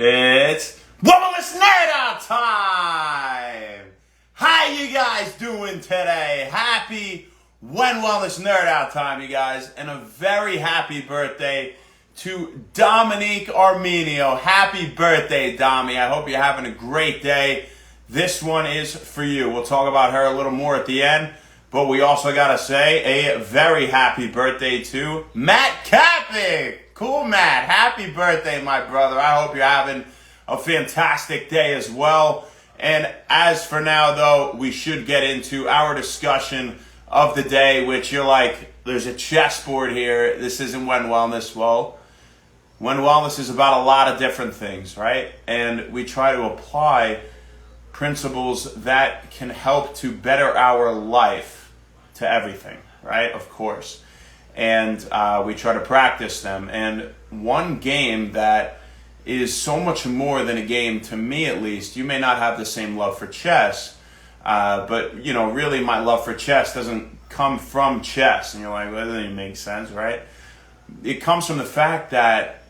It's Windwellness Nerd Out time! How you guys doing today? Happy Windwellness Nerd Out time, you guys. And a very happy birthday to Dominique Arminio. Happy birthday, Domi. I hope you're having a great day. This one is for you. We'll talk about her a little more at the end. But we also got to say a very happy birthday to Matt Kapik. Cool, Matt. Happy birthday, my brother. I hope you're having a fantastic day as well. And as for now, though, we should get into our discussion of the day, which you're like, there's a chessboard here. This isn't When Wellness. Well, When Wellness is about a lot of different things, right? And we try to apply principles that can help to better our life to everything, right? Of course. And we try to practice them. And one game that is so much more than a game, to me at least, you may not have the same love for chess, but, you know, really my love for chess doesn't come from chess. And you're like, well, that doesn't even make sense, right? It comes from the fact that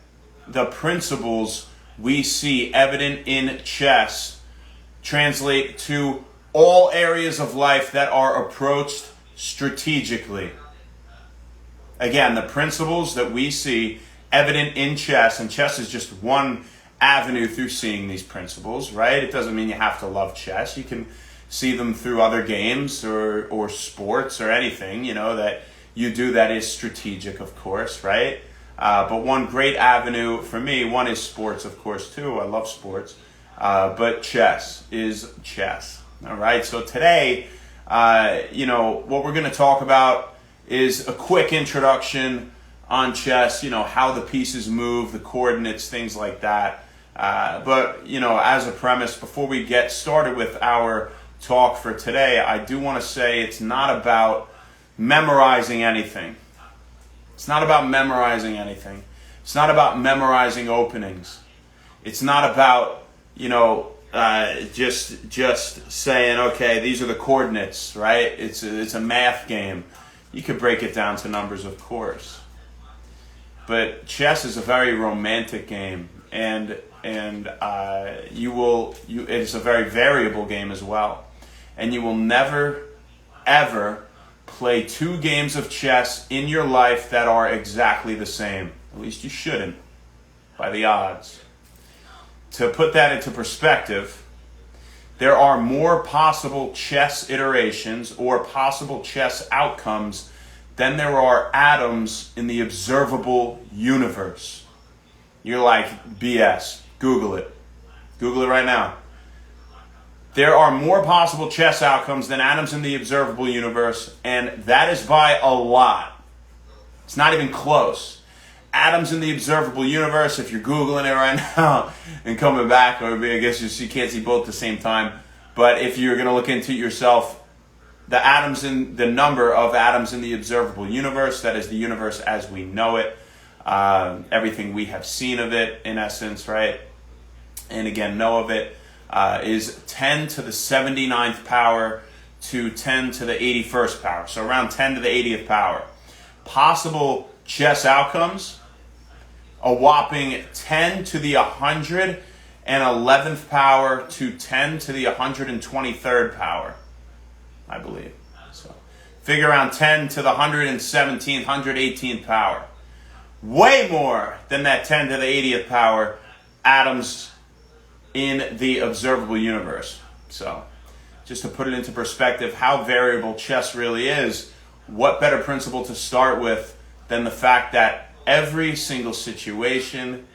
the principles we see evident in chess translate to all areas of life that are approached strategically. Again, the principles that we see evident in chess, and chess is just one avenue through seeing these principles, right? It doesn't mean you have to love chess. You can see them through other games or sports or anything, you know, that you do that is strategic, of course, right? But one great avenue for me, one is sports, of course, too. I love sports. But chess is chess, all right? So today, you know, what we're going to talk about is a quick introduction on chess, you know, how the pieces move, the coordinates, things like that. But, you know, as a premise, before we get started with our talk for today, I do want to say it's not about memorizing anything. It's not about memorizing anything. It's not about memorizing openings. It's not about, you know, just saying, okay, these are the coordinates, right? It's a math game. You could break it down to numbers, of course. But chess is a very romantic game, and it's a very variable game as well. And you will never, ever play two games of chess in your life that are exactly the same. At least you shouldn't, by the odds. To put that into perspective, there are more possible chess iterations or possible chess outcomes than there are atoms in the observable universe. You're like, BS. Google it. Google it right now. There are more possible chess outcomes than atoms in the observable universe, and that is by a lot. It's not even close. Atoms in the observable universe, if you're Googling it right now and coming back, or I guess you can't see both at the same time, but if you're going to look into it yourself, the number of atoms in the observable universe, that is the universe as we know it, everything we have seen of it, in essence, right? And again, know of it, is 10 to the 79th power to 10 to the 81st power. So around 10 to the 80th power. Possible chess outcomes, a whopping 10 to the 111th power to 10 to the 123rd power, I believe. So figure around 10 to the 117th, 118th power. Way more than that 10 to the 80th power atoms in the observable universe. So just to put it into perspective, how variable chess really is, what better principle to start with than the fact that every single situation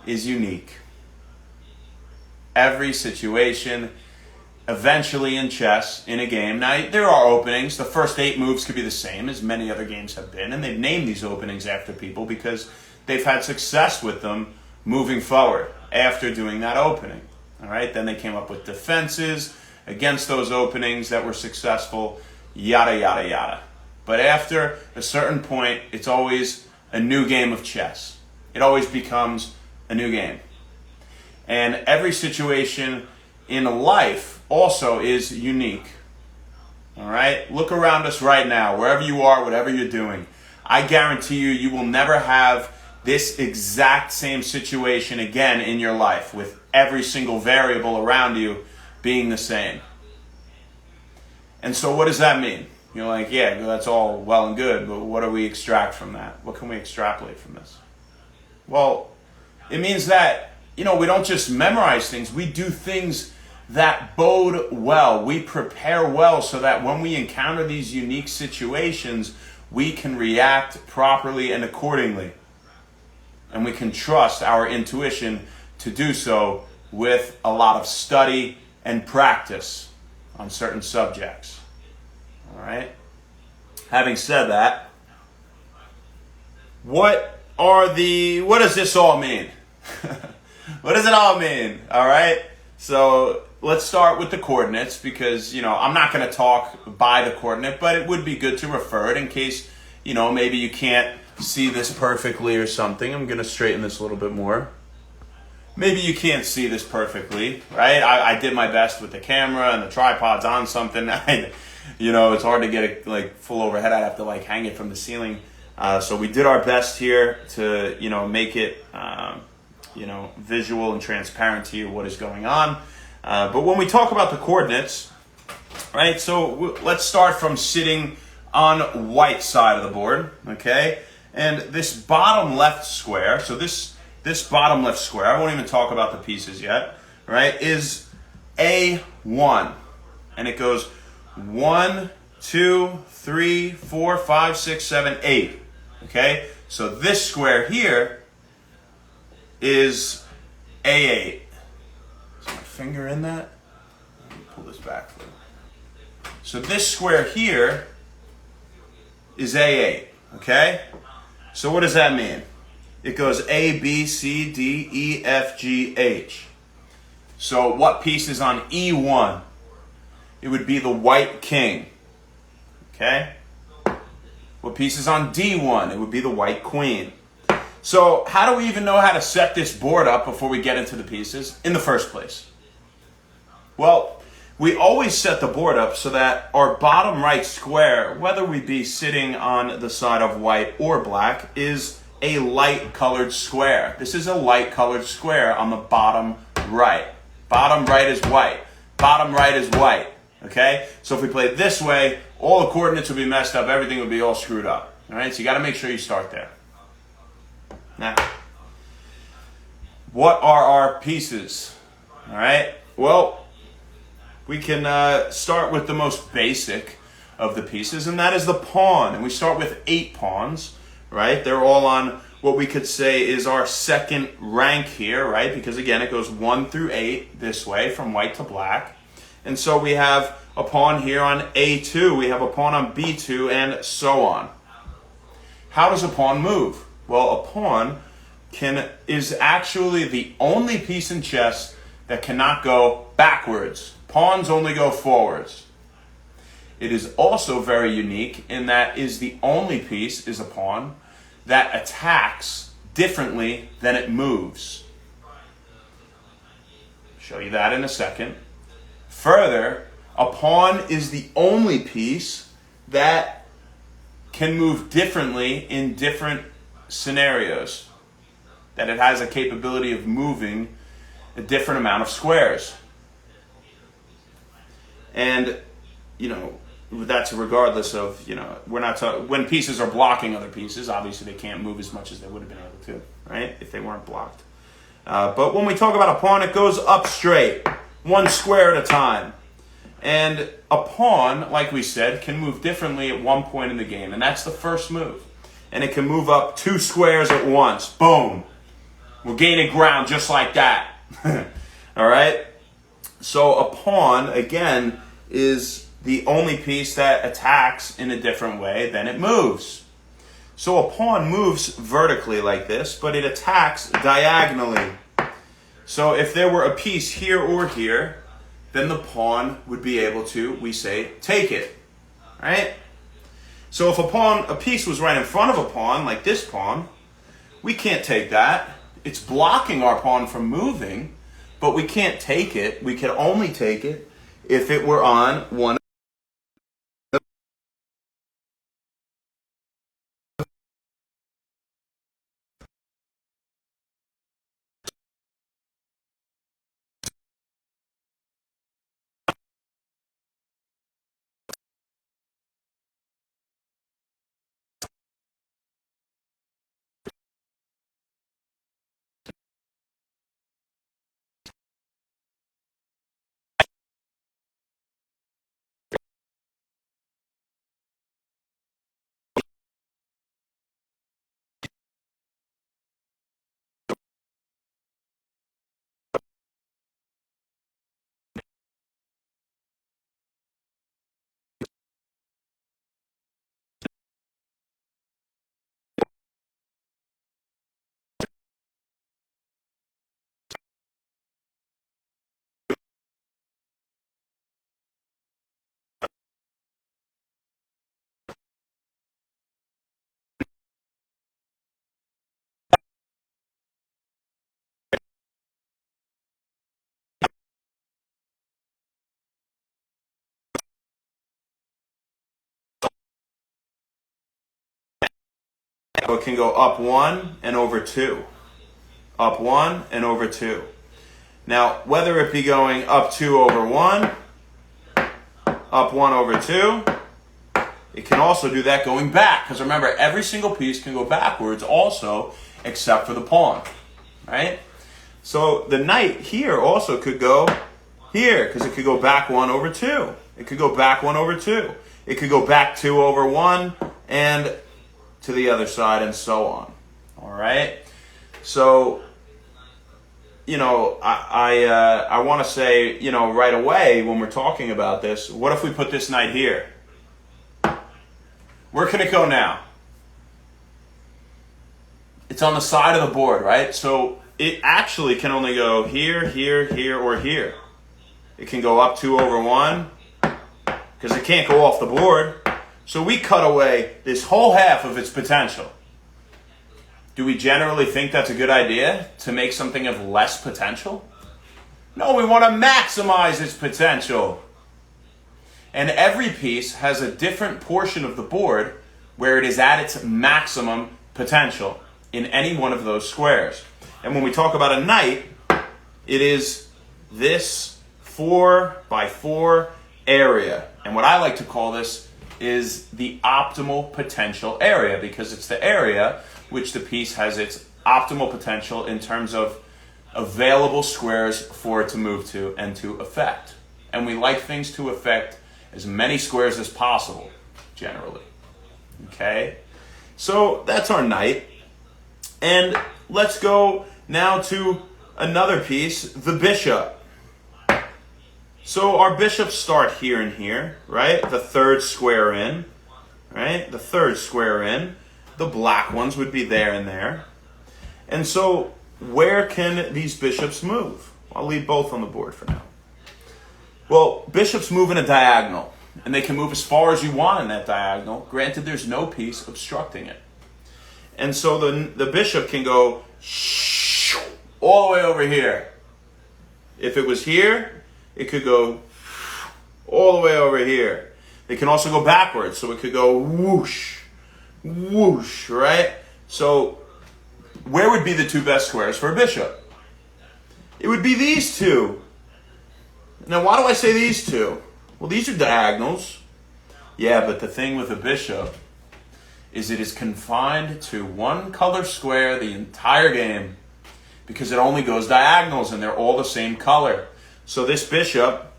is unique. Every situation, eventually in chess, in a game. Now, there are openings. The first 8 moves could be the same as many other games have been, and they've named these openings after people because they've had success with them moving forward after doing that opening. All right? Then they came up with defenses against those openings that were successful, yada, yada, yada. But after a certain point, it's always a new game of chess. It always becomes a new game. And every situation in life also is unique. All right? Look around us right now, wherever you are, whatever you're doing. I guarantee you, you will never have this exact same situation again in your life with every single variable around you being the same. And so what does that mean? You're like, yeah, that's all well and good, but what do we extract from that? What can we extrapolate from this? Well, it means that, we don't just memorize things, we do things that bode well. We prepare well so that when we encounter these unique situations, we can react properly and accordingly. And we can trust our intuition to do so with a lot of study and practice on certain subjects. All right? Having said that, what does this all mean? What does it all mean? All right? So let's start with the coordinates because, I'm not going to talk by the coordinate, but it would be good to refer it in case, maybe you can't see this perfectly or something. I'm going to straighten this a little bit more. Maybe you can't see this perfectly, right? I did my best with the camera and the tripod's on something. It's hard to get it full overhead. I'd have to hang it from the ceiling. So we did our best here to, make it, visual and transparent to you what is going on. But when we talk about the coordinates, right? So let's start from sitting on white side of the board, okay? And this bottom left square, so this bottom left square, I won't even talk about the pieces yet, right, is A1. And it goes 1, 2, 3, 4, 5, 6, 7, 8. Okay? So this square here is A8. Is my finger in that? Let me pull this back for you. So this square here is A8. Okay? So what does that mean? It goes A, B, C, D, E, F, G, H. So what piece is on E1? It would be the white king. Okay? What piece is on D1? It would be the white queen. So how do we even know how to set this board up before we get into the pieces in the first place? Well, we always set the board up so that our bottom right square, whether we be sitting on the side of white or black, is a light colored square. This is a light colored square on the bottom right. Bottom right is white. Bottom right is white. Okay? So if we play it this way, all the coordinates would be messed up. Everything would be all screwed up. All right? So you got to make sure you start there. Now, what are our pieces? All right? Well, we can start with the most basic of the pieces, and that is the pawn. And we start with 8 pawns, right? They're all on what we could say is our second rank here, right? Because again, it goes 1 through 8 this way, from white to black. And so we have a pawn here on A2, we have a pawn on B2, and so on. How does a pawn move? Well, a pawn is actually the only piece in chess that cannot go backwards. Pawns only go forwards. It is also very unique in that is the only piece, is a pawn, that attacks differently than it moves. Show you that in a second. Further, a pawn is the only piece that can move differently in different scenarios. That it has a capability of moving a different amount of squares. And, that's regardless of, we're not talking, when pieces are blocking other pieces, obviously they can't move as much as they would have been able to, right? If they weren't blocked. But when we talk about a pawn, it goes up straight, one square at a time. And a pawn, like we said, can move differently at one point in the game, and that's the first move. And it can move up 2 squares at once. Boom. We're gaining ground just like that. All right? So a pawn, again, is the only piece that attacks in a different way than it moves. So a pawn moves vertically like this, but it attacks diagonally. So if there were a piece here or here, then the pawn would be able to, we say, take it. Right? So if a piece was right in front of a pawn, like this pawn, we can't take that. It's blocking our pawn from moving, but we can't take it. We can only take it if it were on one it can go up 1 and over 2. Up 1 and over 2. Now, whether it be going up 2 over 1, up 1 over 2, it can also do that going back. Because remember, every single piece can go backwards also, except for the pawn. Right? So the knight here also could go here, because it could go back 1 over 2. It could go back 1 over 2. It could go back 2 over 1 and to the other side and so on. All right? So, I want to say, right away when we're talking about this, what if we put this knight here? Where can it go now? It's on the side of the board, right? So it actually can only go here, here, here, or here. It can go up 2 over 1 because it can't go off the board. So we cut away this whole half of its potential. Do we generally think that's a good idea, to make something of less potential? No, we want to maximize its potential. And every piece has a different portion of the board where it is at its maximum potential in any one of those squares. And when we talk about a knight, it is this 4 by 4 area. And what I like to call this is the optimal potential area, because it's the area which the piece has its optimal potential in terms of available squares for it to move to and to affect. And we like things to affect as many squares as possible, generally. Okay? So that's our knight. And let's go now to another piece, the bishop. So our bishops start here and here, right? The third square in, right? The third square in. The black ones would be there and there. And so where can these bishops move? I'll leave both on the board for now. Well, bishops move in a diagonal, and they can move as far as you want in that diagonal. Granted, there's no piece obstructing it. And so the bishop can go all the way over here. If it was here, it could go all the way over here. It can also go backwards, so it could go whoosh, whoosh, right? So where would be the two best squares for a bishop? It would be these two. Now, why do I say these two? Well, these are diagonals. Yeah, but the thing with a bishop is it is confined to one color square the entire game, because it only goes diagonals and they're all the same color. So this bishop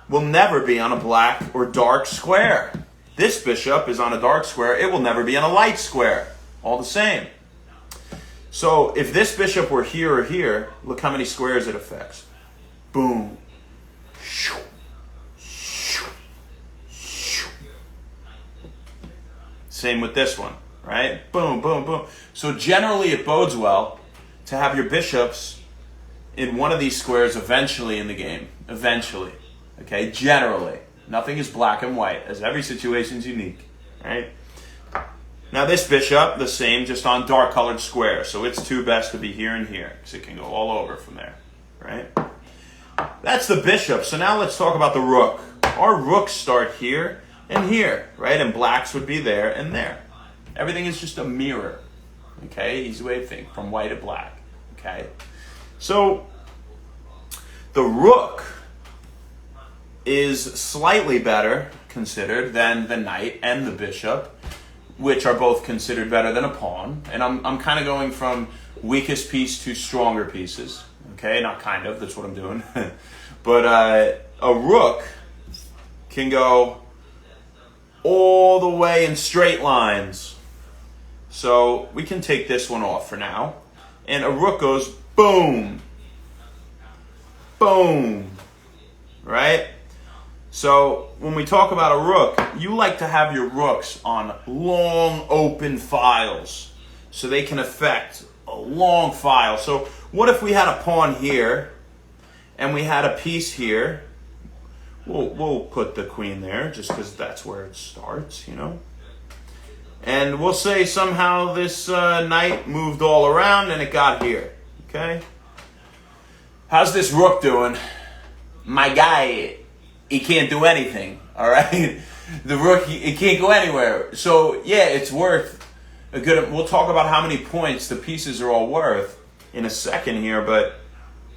will never be on a black or dark square. This bishop is on a dark square. It will never be on a light square. All the same. So if this bishop were here or here, look how many squares it affects. Boom. Same with this one, right? Boom, boom, boom. So generally it bodes well to have your bishops in one of these squares eventually in the game. Eventually. Okay? Generally. Nothing is black and white, as every situation is unique, right? Now this bishop, the same, just on dark colored squares. So its two best to be here and here, because it can go all over from there, right? That's the bishop. So now let's talk about the rook. Our rooks start here and here, right? And blacks would be there and there. Everything is just a mirror, okay? Easy way to think, from white to black, okay? So the rook is slightly better considered than the knight and the bishop, which are both considered better than a pawn. And I'm kind of going from weakest piece to stronger pieces, okay? Not kind of, that's what I'm doing. But a rook can go all the way in straight lines. So we can take this one off for now. And a rook goes boom, boom, right? So when we talk about a rook, you like to have your rooks on long open files so they can affect a long file. So what if we had a pawn here and we had a piece here? We'll put the queen there just because that's where it starts, you know. And we'll say somehow this knight moved all around and it got here, okay? How's this rook doing? My guy, he can't do anything, all right? The rook, he can't go anywhere. So, yeah, it's worth we'll talk about how many points the pieces are all worth in a second here, but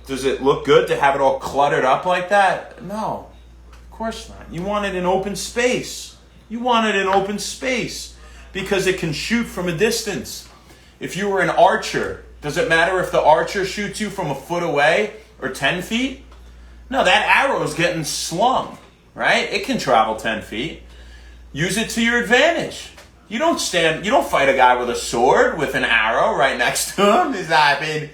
does it look good to have it all cluttered up like that? No, of course not. You want it in open space. You want it in open space because it can shoot from a distance. If you were an archer, does it matter if the archer shoots you from a foot away or 10 feet? No, that arrow is getting slung, right? It can travel 10 feet. Use it to your advantage. You don't fight a guy with a sword with an arrow right next to him.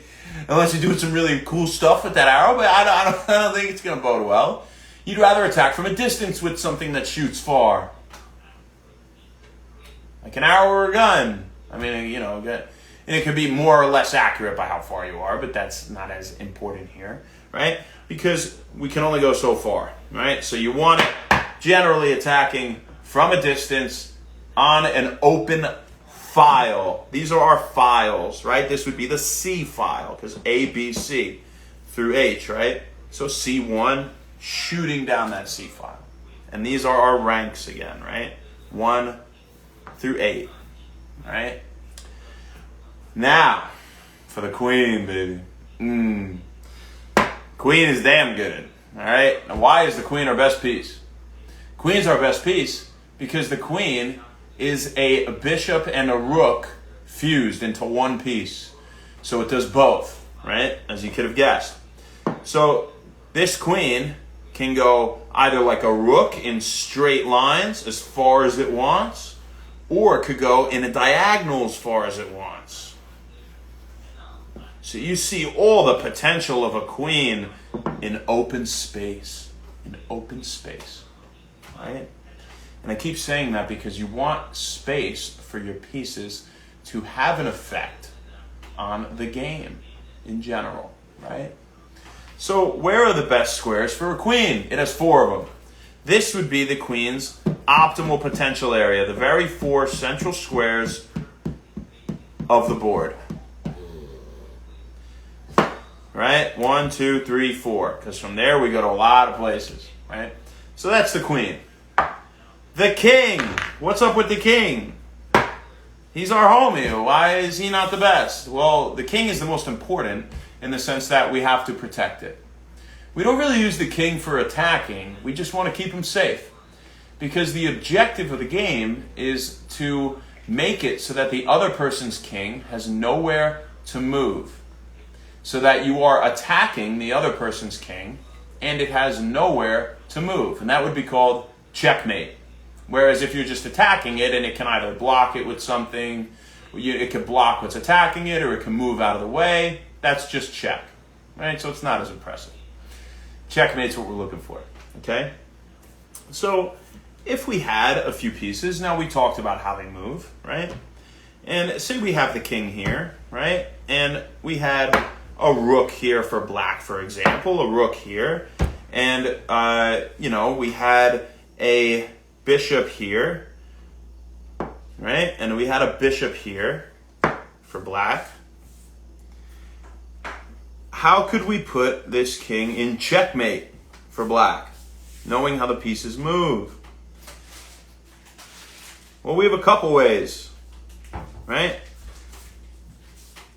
Unless you're doing some really cool stuff with that arrow, but I don't think it's going to bode well. You'd rather attack from a distance with something that shoots far. Like an arrow or a gun. And it could be more or less accurate by how far you are, but that's not as important here, right? Because we can only go so far, right? So you want it generally attacking from a distance on an open file. These are our files, right? This would be the C file, because A, B, C through H, right? So C1, shooting down that C file. And these are our ranks again, right? 1 through 8, right? Now, for the queen, baby. Queen is damn good, all right? Now, why is the queen our best piece? Queen's our best piece because the queen is a bishop and a rook fused into one piece. So it does both, right? As you could have guessed. So this queen can go either like a rook in straight lines as far as it wants, or it could go in a diagonal as far as it wants. So you see all the potential of a queen in open space. In open space, right? And I keep saying that because you want space for your pieces to have an effect on the game in general, right? So where are the best squares for a queen? It has 4 of them. This would be the queen's optimal potential area, the very 4 central squares of the board. Right? 1, 2, 3, 4. Because from there we go to a lot of places, right? So that's the queen. The king. What's up with the king? He's our homie. Why is he not the best? Well, the king is the most important in the sense that we have to protect it. We don't really use the king for attacking. We just want to keep him safe. Because the objective of the game is to make it so that the other person's king has nowhere to move. So that you are attacking the other person's king and it has nowhere to move. And that would be called checkmate. Whereas if you're just attacking it and it can either block it with something, it can block what's attacking it, or it can move out of the way, that's just check. Right? So it's not as impressive. Checkmate's what we're looking for. Okay? So if we had a few pieces, now we talked about how they move, right? And say we have the king here, right? And we had a rook here for black, for example, a rook here. And, we had a bishop here, right? And we had a bishop here for black. How could we put this king in checkmate for black, knowing how the pieces move? Well, we have a couple ways, right?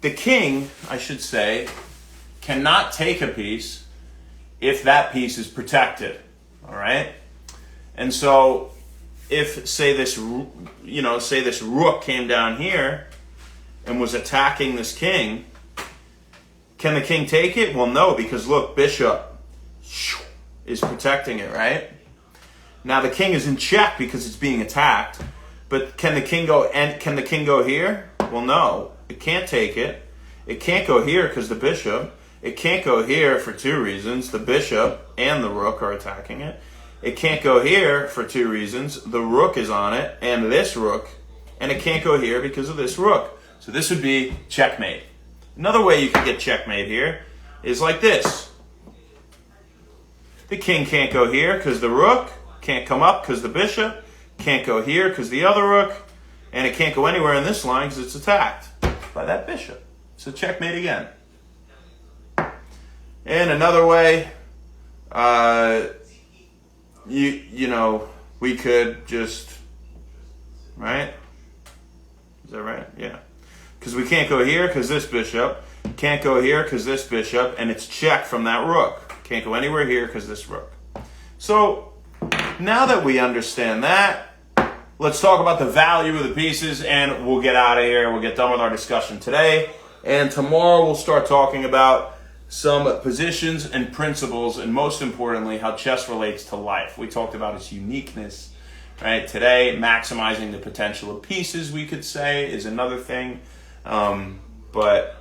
The king, I should say, cannot take a piece if that piece is protected, all right? And so if, say this rook came down here and was attacking this king, can the king take it? Well, no, because look, bishop is protecting it, right? Now the king is in check because it's being attacked, but can the king go here? Well, no. It can't take it. It can't go here because the bishop. It can't go here for 2 reasons. The bishop and the rook are attacking it. It can't go here for 2 reasons. The rook is on it and this rook. And it can't go here because of this rook. So this would be checkmate. Another way you could get checkmate here is like this. The king can't go here because the rook. Can't come up because the bishop. Can't go here because the other rook. And it can't go anywhere in this line because it's attacked by that bishop. So checkmate again. And another way, we could just, right? Is that right? Yeah. Because we can't go here because this bishop. Can't go here because this bishop. And it's checked from that rook. Can't go anywhere here because this rook. So now that we understand that, let's talk about the value of the pieces, and we'll get out of here. We'll get done with our discussion today. And tomorrow we'll start talking about some positions and principles, and most importantly, how chess relates to life. We talked about its uniqueness, right? Today, maximizing the potential of pieces, we could say, is another thing. But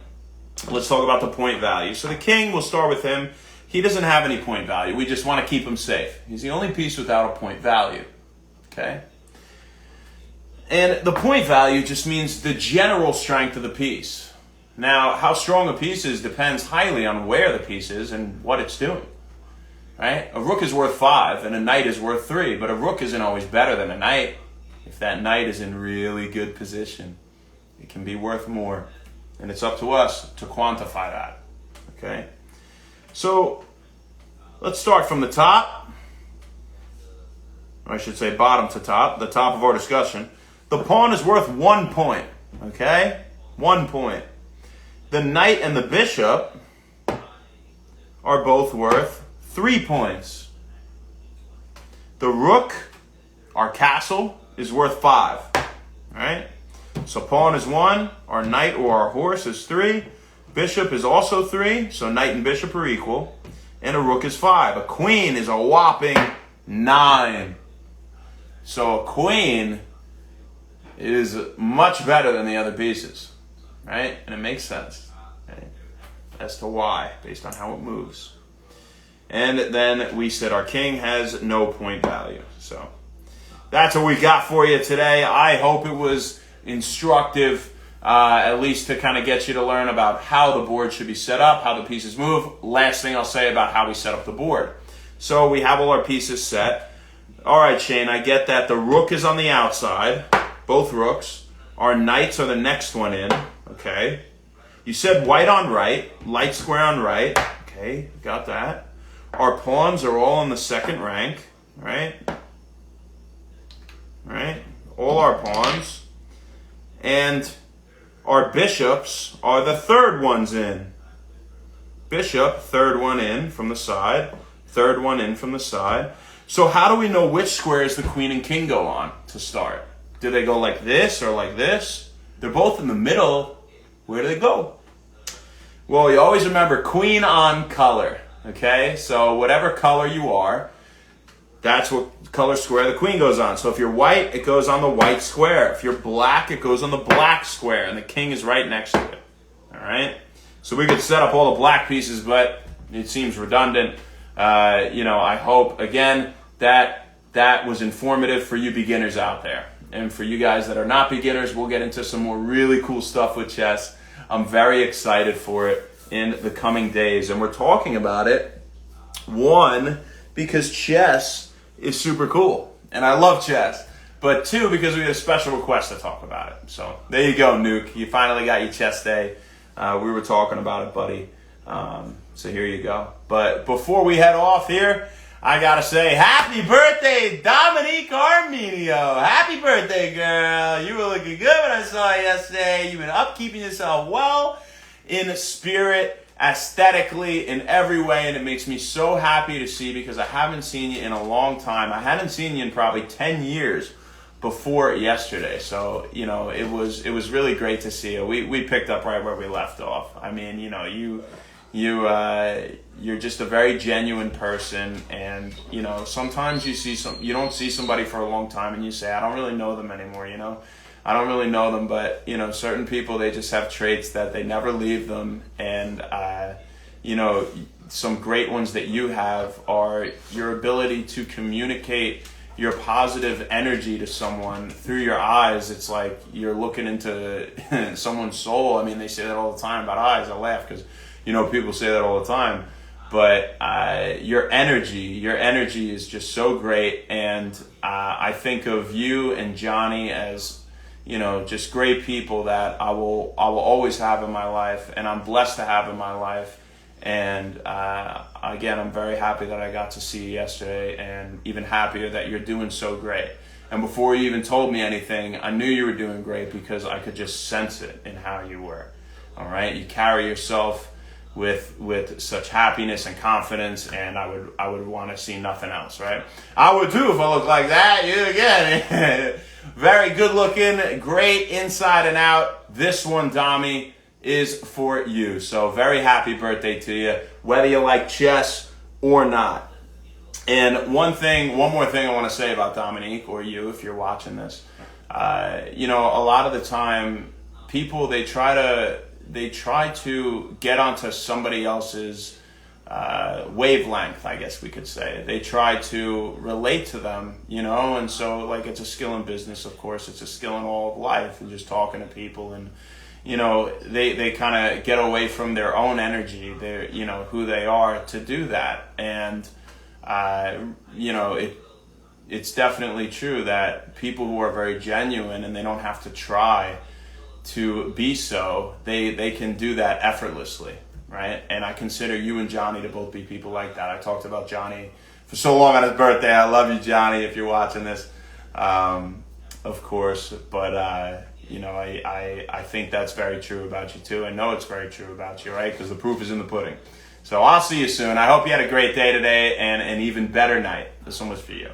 let's talk about the point value. So the king, we'll start with him. He doesn't have any point value. We just want to keep him safe. He's the only piece without a point value, okay? And the point value just means the general strength of the piece. Now, how strong a piece is depends highly on where the piece is and what it's doing, right? A rook is worth 5 and a knight is worth 3, but a rook isn't always better than a knight. If that knight is in really good position, it can be worth more. And it's up to us to quantify that, okay? So let's start from the top, or I should say bottom to top, the top of our discussion. The pawn is worth 1 point, okay? 1 point. The knight and the bishop are both worth 3 points. The rook, our castle, is worth 5, all right? So pawn is 1, our knight or our horse is 3, bishop is also 3, so knight and bishop are equal, and a rook is 5. A queen is a whopping 9. So a queen is much better than the other pieces, right? And it makes sense, right? As to why, based on how it moves. And then we said our king has no point value. So that's what we got for you today. I hope it was instructive, at least to kind of get you to learn about how the board should be set up, how the pieces move. Last thing I'll say about how we set up the board. So we have all our pieces set. All right, Shane, I get that the rook is on the outside, both rooks. Our knights are the next one in, okay? You said white on right, light square on right, okay, got that. Our pawns are all in the second rank, right? Right? All our pawns. And our bishops are the third ones in. Bishop, third one in from the side. Third one in from the side. So how do we know which squares the queen and king go on to start? Do they go like this or like this? They're both in the middle. Where do they go? Well, you always remember queen on color. Okay? So whatever color you are, that's what color square the queen goes on. So if you're white, it goes on the white square. If you're black, it goes on the black square, and the king is right next to it. All right? So we could set up all the black pieces, but it seems redundant. I hope, again, that was informative for you beginners out there. And for you guys that are not beginners, we'll get into some more really cool stuff with chess. I'm very excited for it in the coming days. And we're talking about it, one, because chess is super cool, and I love chess. But 2, because we had a special request to talk about it. So there you go, Nuke. You finally got your chess day. We were talking about it, buddy. So here you go. But before we head off here, I gotta say happy birthday, Dominique Armenio. Happy birthday, girl. You were looking good when I saw you yesterday. You've been upkeeping yourself well in spirit, aesthetically, in every way, and it makes me so happy to see, because I haven't seen you in a long time. I hadn't seen you in probably 10 years before yesterday. So, it was really great to see you. We picked up right where we left off. I mean, you're just a very genuine person, and sometimes you don't see somebody for a long time and you say, I don't really know them anymore, I don't really know them, but certain people, they just have traits that they never leave them. And some great ones that you have are your ability to communicate your positive energy to someone through your eyes. It's like you're looking into someone's soul. I mean, they say that all the time about eyes. I laugh because people say that all the time. But your energy is just so great, and I think of you and Johnny as just great people that I will always have in my life, and I'm blessed to have in my life. And again, I'm very happy that I got to see you yesterday, and even happier that you're doing so great. And before you even told me anything, I knew you were doing great because I could just sense it in how you were. All right, you carry yourself with such happiness and confidence, and I would want to see nothing else, right? I would too if I looked like that. You again, very good looking, great inside and out. This one, Dami, is for you. So very happy birthday to you, whether you like chess or not. And one more thing I want to say about Dominique, or you if you're watching this. A lot of the time, people they try to get onto somebody else's wavelength, I guess we could say. They try to relate to them, and so like it's a skill in business, of course, it's a skill in all of life, and just talking to people, and they kind of get away from their own energy, their who they are, to do that. And it's definitely true that people who are very genuine and they don't have to try to be so, they can do that effortlessly, right? And I consider you and Johnny to both be people like that. I talked about Johnny for so long on his birthday. I love you, Johnny, if you're watching this, of course. But I think that's very true about you too. I know it's very true about you, right? Because the proof is in the pudding. So I'll see you soon. I hope you had a great day today and an even better night. This one was for you.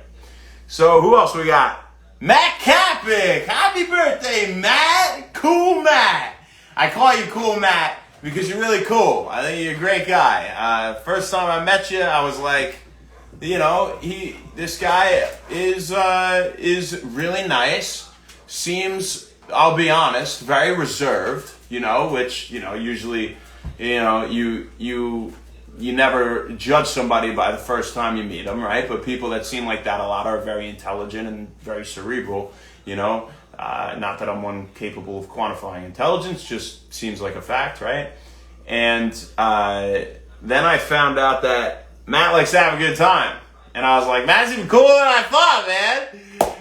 So who else we got? Matt Kapik. Happy birthday, Matt. Cool Matt. I call you Cool Matt because you're really cool. I think you're a great guy. First time I met you, I was like, this guy is really nice. Seems, I'll be honest, very reserved, which, usually, you never judge somebody by the first time you meet them, right? But people that seem like that a lot are very intelligent and very cerebral, not that I'm one capable of quantifying intelligence, just seems like a fact, right? And then I found out that Matt likes to have a good time. And I was like, Matt's even cooler than I thought, man.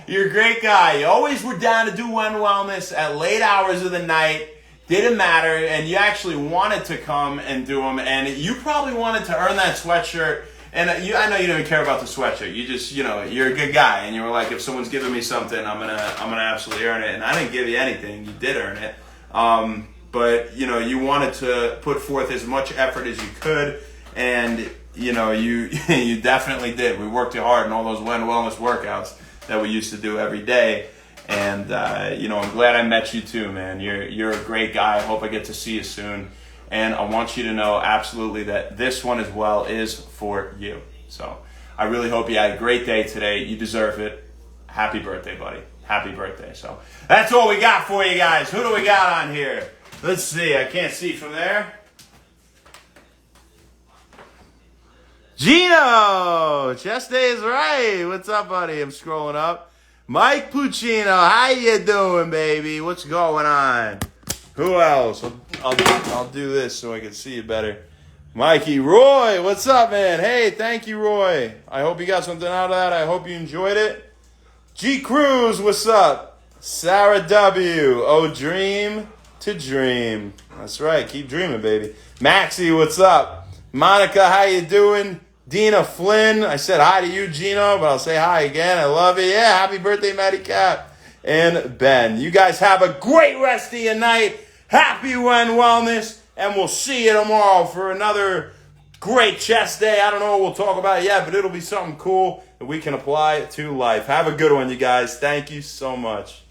You're a great guy. You always were down to do one wellness at late hours of the night. Didn't matter, and you actually wanted to come and do them, and you probably wanted to earn that sweatshirt. And I know you don't even care about the sweatshirt. You just, you're a good guy, and you were like, if someone's giving me something, I'm gonna absolutely earn it. And I didn't give you anything. You did earn it, but you wanted to put forth as much effort as you could, and you you definitely did. We worked hard in all those wellness workouts that we used to do every day. And, I'm glad I met you too, man. You're a great guy. I hope I get to see you soon. And I want you to know absolutely that this one as well is for you. So I really hope you had a great day today. You deserve it. Happy birthday, buddy. Happy birthday. So that's all we got for you guys. Who do we got on here? Let's see. I can't see from there. Gino! Chest Day is right. What's up, buddy? I'm scrolling up. Mike Puccino, how you doing, baby? What's going on? Who else? I'll do this so I can see you better. Mikey, Roy, what's up, man? Hey, thank you, Roy. I hope you got something out of that. I hope you enjoyed it. G Cruz, what's up? Sarah W. Oh, dream to dream. That's right. Keep dreaming, baby. Maxie, what's up? Monica, how you doing? Dina Flynn, I said hi to you, Gino, but I'll say hi again. I love you. Yeah, happy birthday, Matty Cap. And Ben, you guys have a great rest of your night. Happy wellness, and we'll see you tomorrow for another great chest day. I don't know what we'll talk about yet, but it'll be something cool that we can apply to life. Have a good one, you guys. Thank you so much.